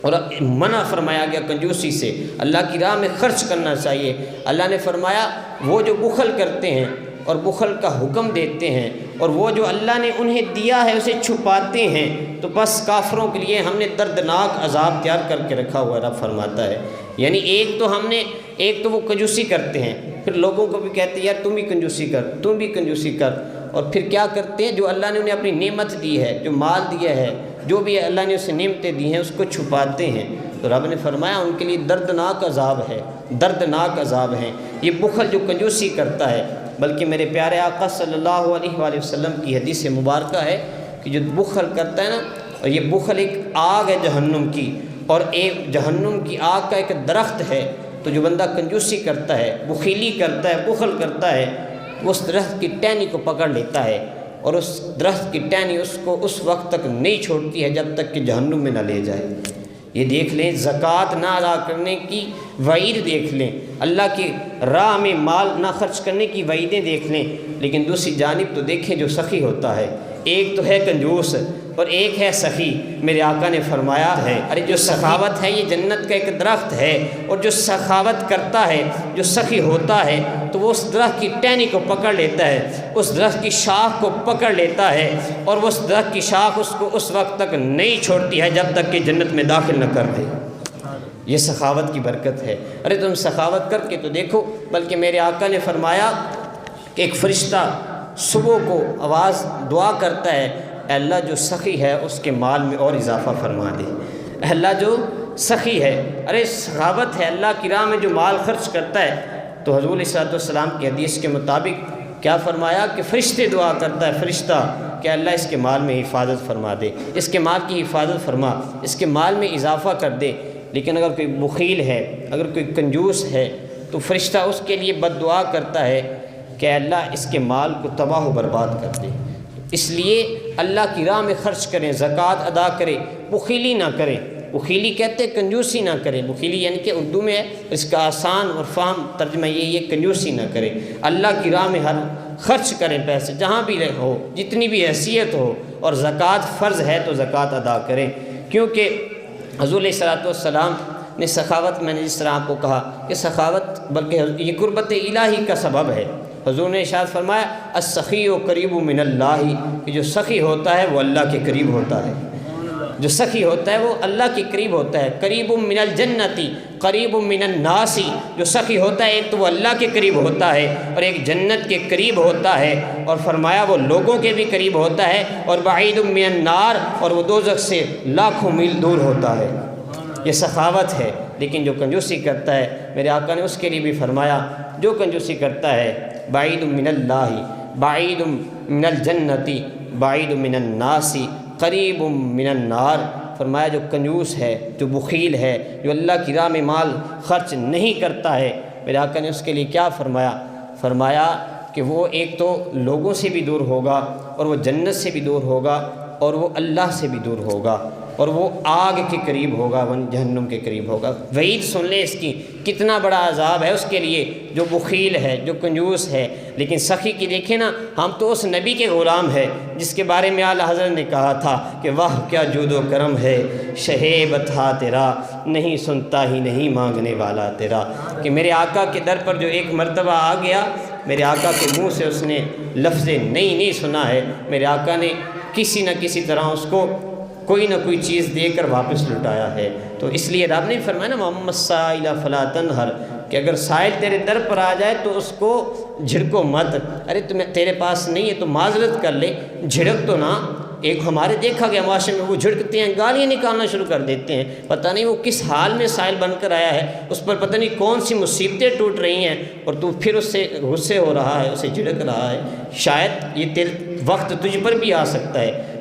اور منع فرمایا گیا کنجوسی سے، اللہ کی راہ میں خرچ کرنا چاہیے۔ اللہ نے فرمایا وہ جو بخل کرتے ہیں اور بخل کا حکم دیتے ہیں اور وہ جو اللہ نے انہیں دیا ہے اسے چھپاتے ہیں، تو بس کافروں کے لیے ہم نے دردناک عذاب تیار کر کے رکھا ہوا ہے۔ رب فرماتا ہے یعنی ایک تو وہ کنجوسی کرتے ہیں، پھر لوگوں کو بھی کہتے ہیں یار تم بھی کنجوسی کر، تم بھی کنجوسی کر، اور پھر کیا کرتے ہیں جو اللہ نے انہیں اپنی نعمت دی ہے، جو مال دیا ہے، جو بھی اللہ نے اسے نعمتیں دی ہیں اس کو چھپاتے ہیں۔ تو رب نے فرمایا ان کے لیے دردناک عذاب ہے، دردناک عذاب ہے۔ یہ بخل جو کنجوسی کرتا ہے، بلکہ میرے پیارے آقا صلی اللہ علیہ وآلہ وسلم کی حدیث مبارکہ ہے کہ جو بخل کرتا ہے نا، اور یہ بخل ایک آگ ہے جہنم کی، اور ایک جہنم کی آگ کا ایک درخت ہے۔ تو جو بندہ کنجوسی کرتا ہے، بخیلی کرتا ہے، بخل کرتا ہے، وہ اس درخت کی ٹہنی کو پکڑ لیتا ہے، اور اس درخت کی ٹہنی اس کو اس وقت تک نہیں چھوڑتی ہے جب تک کہ جہنم میں نہ لے جائے۔ یہ دیکھ لیں، زکوٰۃ نہ ادا کرنے کی وعید دیکھ لیں، اللہ کی راہ میں مال نہ خرچ کرنے کی وعیدیں دیکھ لیں، لیکن دوسری جانب تو دیکھیں جو سخی ہوتا ہے، ایک تو ہے کنجوس اور ایک ہے سخی۔ میرے آقا نے فرمایا ہے ارے جو سخاوت ہے یہ جنت کا ایک درخت ہے، اور جو سخاوت کرتا ہے، جو سخی ہوتا ہے، تو وہ اس درخت کی ٹہنی کو پکڑ لیتا ہے، اس درخت کی شاخ کو پکڑ لیتا ہے، اور وہ اس درخت کی شاخ اس کو اس وقت تک نہیں چھوڑتی ہے جب تک کہ جنت میں داخل نہ کر دے۔ یہ سخاوت کی برکت ہے۔ ارے تم سخاوت کر کے تو دیکھو، بلکہ میرے آقا نے فرمایا کہ ایک فرشتہ صبح کو آواز دعا کرتا ہے، اے اللہ جو سخی ہے اس کے مال میں اور اضافہ فرما دے۔ اے اللہ جو سخی ہے، ارے سخاوت ہے، اللہ کی راہ میں جو مال خرچ کرتا ہے، تو حضور علیہ الصلوۃ والسلام کی حدیث کے مطابق کیا فرمایا کہ فرشتے دعا کرتا ہے فرشتہ کہ اللہ اس کے مال میں حفاظت فرما دے، اس کے مال کی حفاظت فرما، اس کے مال میں اضافہ کر دے۔ لیکن اگر کوئی بخیل ہے، اگر کوئی کنجوس ہے، تو فرشتہ اس کے لیے بد دعا کرتا ہے کہ اللہ اس کے مال کو تباہ و برباد کر دے۔ اس لیے اللہ کی راہ میں خرچ کریں، زکوٰۃ ادا کریں، بخیلی نہ کریں۔ بخیلی کہتے کنجوسی نہ کریں، بخیلی یعنی کہ اردو میں اس کا آسان اور فہم ترجمہ یہ کنجوسی نہ کریں۔ اللہ کی راہ میں ہر خرچ کریں پیسے، جہاں بھی ہو، جتنی بھی حیثیت ہو، اور زکوٰۃ فرض ہے تو زکوٰۃ ادا کریں، کیونکہ حضور علیہ الصلوۃ والسلام نے سخاوت، میں نے جس طرح آپ کو کہا کہ سخاوت بلکہ یہ قربت الہی کا سبب ہے۔ حضور نے ارشاد فرمایا السخی قریب من اللہ، کہ جو سخی ہوتا ہے وہ اللہ کے قریب ہوتا ہے، جو سخی ہوتا ہے وہ اللہ کے قریب ہوتا ہے۔ قریب من الجنتی قریب من الناس، جو سخی ہوتا ہے ایک تو وہ اللہ کے قریب ہوتا ہے اور ایک جنت کے قریب ہوتا ہے، اور فرمایا وہ لوگوں کے بھی قریب ہوتا ہے، اور بعید من النار، اور وہ دوزخ سے لاکھوں میل دور ہوتا ہے۔ یہ سخاوت ہے۔ لیکن جو کنجوسی کرتا ہے، میرے آقا نے اس کے لیے بھی فرمایا جو کنجوسی کرتا ہے بعید من اللہ، بعید من الجنتی، بعید من الناس، قریب من النار۔ فرمایا جو کنجوس ہے، جو بخیل ہے، جو اللہ کی راہ میں مال خرچ نہیں کرتا ہے، میرے آقا نے اس کے لیے کیا فرمایا؟ فرمایا کہ وہ ایک تو لوگوں سے بھی دور ہوگا، اور وہ جنت سے بھی دور ہوگا، اور وہ اللہ سے بھی دور ہوگا، اور وہ آگ کے قریب ہوگا، جہنم کے قریب ہوگا۔ وعید سن لیں اس کی، کتنا بڑا عذاب ہے اس کے لیے جو بخیل ہے، جو کنجوس ہے۔ لیکن سخی کی دیکھیں نا، ہم تو اس نبی کے غلام ہیں جس کے بارے میں اعلیٰ حضرت نے کہا تھا کہ واہ کیا جود و کرم ہے، شہیب تھا تیرا، نہیں سنتا ہی نہیں مانگنے والا تیرا۔ کہ میرے آقا کے در پر جو ایک مرتبہ آ گیا، میرے آقا کے منہ سے اس نے لفظ نہیں سنا ہے، میرے آقا نے کسی نہ کسی طرح اس کو کوئی نہ کوئی چیز دے کر واپس لٹایا ہے۔ تو اس لیے رب نے فرمایا نا وَأَمَّا السَّائِلَ فَلَا تَنْهَرْ، کہ اگر سائل تیرے در پر آ جائے تو اس کو جھڑکو مت۔ ارے تیرے پاس نہیں ہے تو معذرت کر لے، جھڑک تو نہ۔ ایک ہمارے دیکھا گیا معاشرے میں وہ جھڑکتے ہیں، گالیاں نکالنا شروع کر دیتے ہیں، پتہ نہیں وہ کس حال میں سائل بن کر آیا ہے، اس پر پتہ نہیں کون سی مصیبتیں ٹوٹ رہی ہیں، اور تو پھر اس سے غصے ہو رہا ہے، اسے جھڑک رہا ہے۔ شاید یہ وقت تجھ پر بھی آ سکتا ہے۔